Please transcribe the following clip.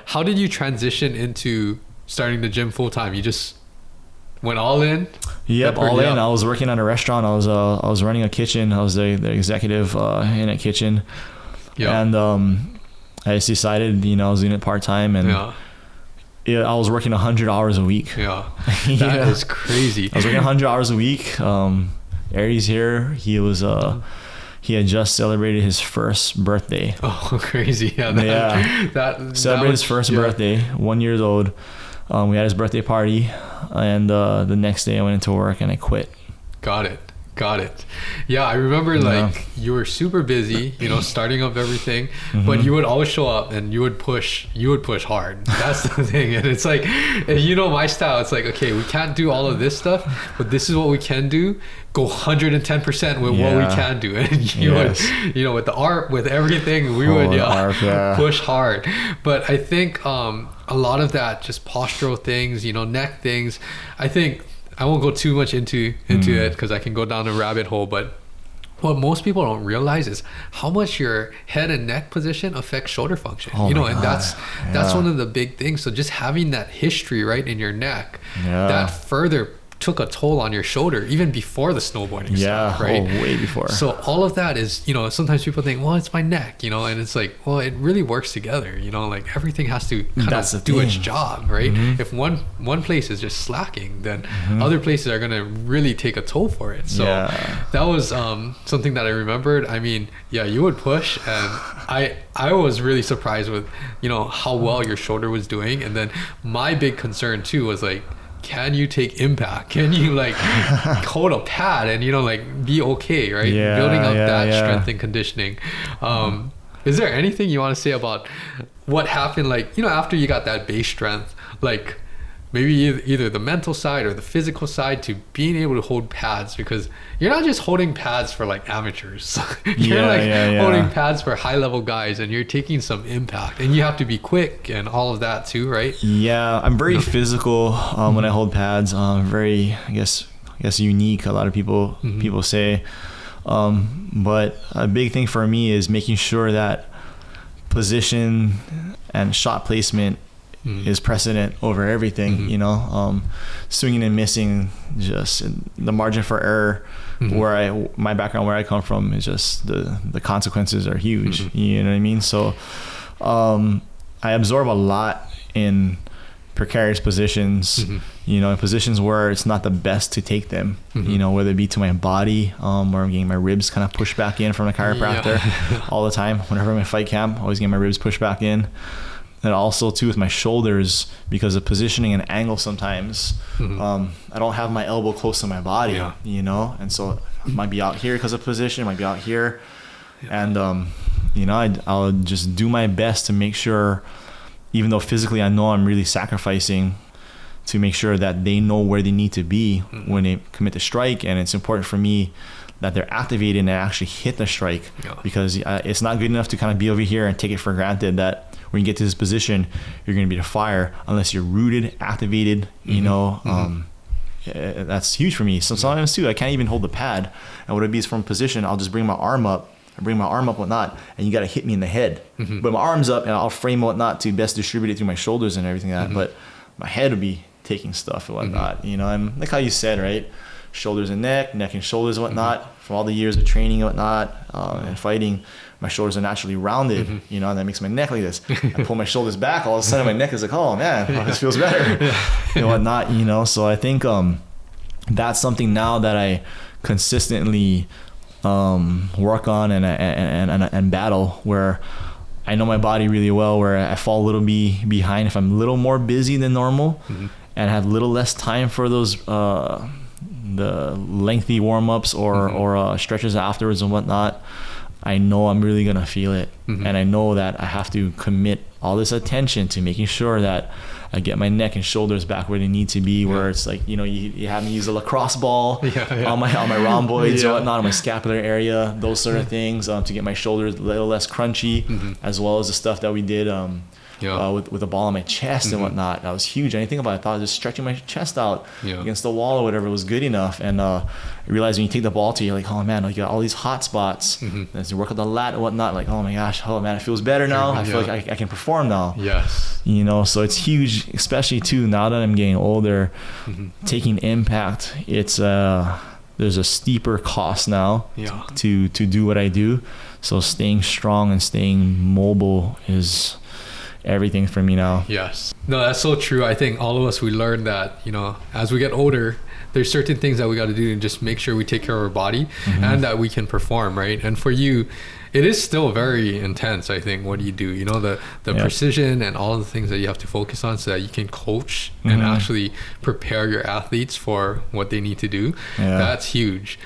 how did you transition into starting the gym full time? You just went all in? Yep, all in. I was working at a restaurant. I was running a kitchen. I was the executive in a kitchen. Yeah. And I just decided, I was doing it part time, and I was working 100 hours a week. Yeah, that is crazy. I was working 100 hours a week. Aries here, he had just celebrated his first birthday. Oh, crazy! Yeah, that celebrated his first birthday. 1 year old. We had his birthday party, and the next day I went into work and I quit. Got it. Yeah, I remember you were super busy, starting up everything, but you would always show up and you would push hard. That's the thing. And it's like, my style, it's like, okay, we can't do all of this stuff, but this is what we can do. Go 110% with what we can do. And you would, with the art, with everything, we would push hard. But I think a lot of that, just postural things, neck things, I think, I won't go too much into it because I can go down a rabbit hole, but what most people don't realize is how much your head and neck position affects shoulder function. And that's one of the big things. So just having that history right in your neck, that further took a toll on your shoulder even before the snowboarding stuff, right? Way before. So all of that is, sometimes people think, well, it's my neck, and it's like, well, it really works together, like everything has to kind of do its job, right? If one place is just slacking, then other places are going to really take a toll for it. So that was something that I remembered. I mean, you would push, and I was really surprised with, how well your shoulder was doing. And then my big concern too was like, can you take impact? Can you hold a pad and be okay, right? Building up that strength and conditioning. Is there anything you want to say about what happened after you got that base strength, maybe either the mental side or the physical side to being able to hold pads? Because you're not just holding pads for amateurs. You're holding pads for high level guys, and you're taking some impact, and you have to be quick and all of that too, right? Yeah, I'm very physical when I hold pads. Very, I guess unique. A lot of people say, but a big thing for me is making sure that position and shot placement is precedent over everything. Swinging and missing, just the margin for error. My background, where I come from, is just the consequences are huge. You know what I mean? So I absorb a lot in precarious positions, in positions where it's not the best to take them, whether it be to my body, or I'm getting my ribs kind of pushed back in from the chiropractor all the time. Whenever I'm in fight camp, always getting my ribs pushed back in. And also too with my shoulders, because of positioning and angle sometimes, I don't have my elbow close to my body, and so I might be out here because of position, might be out here. And, I'll just do my best to make sure, even though physically I know I'm really sacrificing, to make sure that they know where they need to be when they commit the strike. And it's important for me that they're activated and actually hit the strike, because it's not good enough to kind of be over here and take it for granted that when you get to this position, you're going to be to fire unless you're rooted, activated, that's huge for me. So sometimes too, I can't even hold the pad. And what it be is from position, I'll just bring my arm up, whatnot, and you got to hit me in the head. But my arm's up and I'll frame whatnot to best distribute it through my shoulders and everything like that. But my head would be taking stuff and whatnot, and like how you said, right? Shoulders and neck and shoulders and whatnot. From all the years of training and whatnot, and fighting, my shoulders are naturally rounded, and that makes my neck like this. I pull my shoulders back, all of a sudden my neck is like, oh man, this feels better, and whatnot, So I think that's something now that I consistently work on and battle, where I know my body really well, where I fall a little behind if I'm a little more busy than normal, and have a little less time for those the lengthy warm-ups or stretches afterwards and whatnot. I know I'm really gonna feel it, and I know that I have to commit all this attention to making sure that I get my neck and shoulders back where they need to be, where it's like, you have me use a lacrosse ball on my rhomboids or whatnot, on my scapular area, those sort of things, to get my shoulders a little less crunchy, as well as the stuff that we did with a ball on my chest and whatnot. That was huge. Anything about it, I thought just stretching my chest out against the wall or whatever was good enough. And I realized when you take the ball to, you're like, oh man, you got all these hot spots. As you work on the lat and whatnot, like, oh my gosh, oh man, it feels better now. I feel like I can perform now. Yes. You know, so it's huge, especially too now that I'm getting older. Taking impact, it's there's a steeper cost now to do what I do. So staying strong and staying mobile is everything for me now. Yes. No, that's so true. I think all of us, we learn that, you know, as we get older, there's certain things that we got to do to just make sure we take care of our body and that we can perform, right? And for you, it is still very intense, I think, what you do, you know, the precision and all the things that you have to focus on so that you can coach and actually prepare your athletes for what they need to do. That's huge.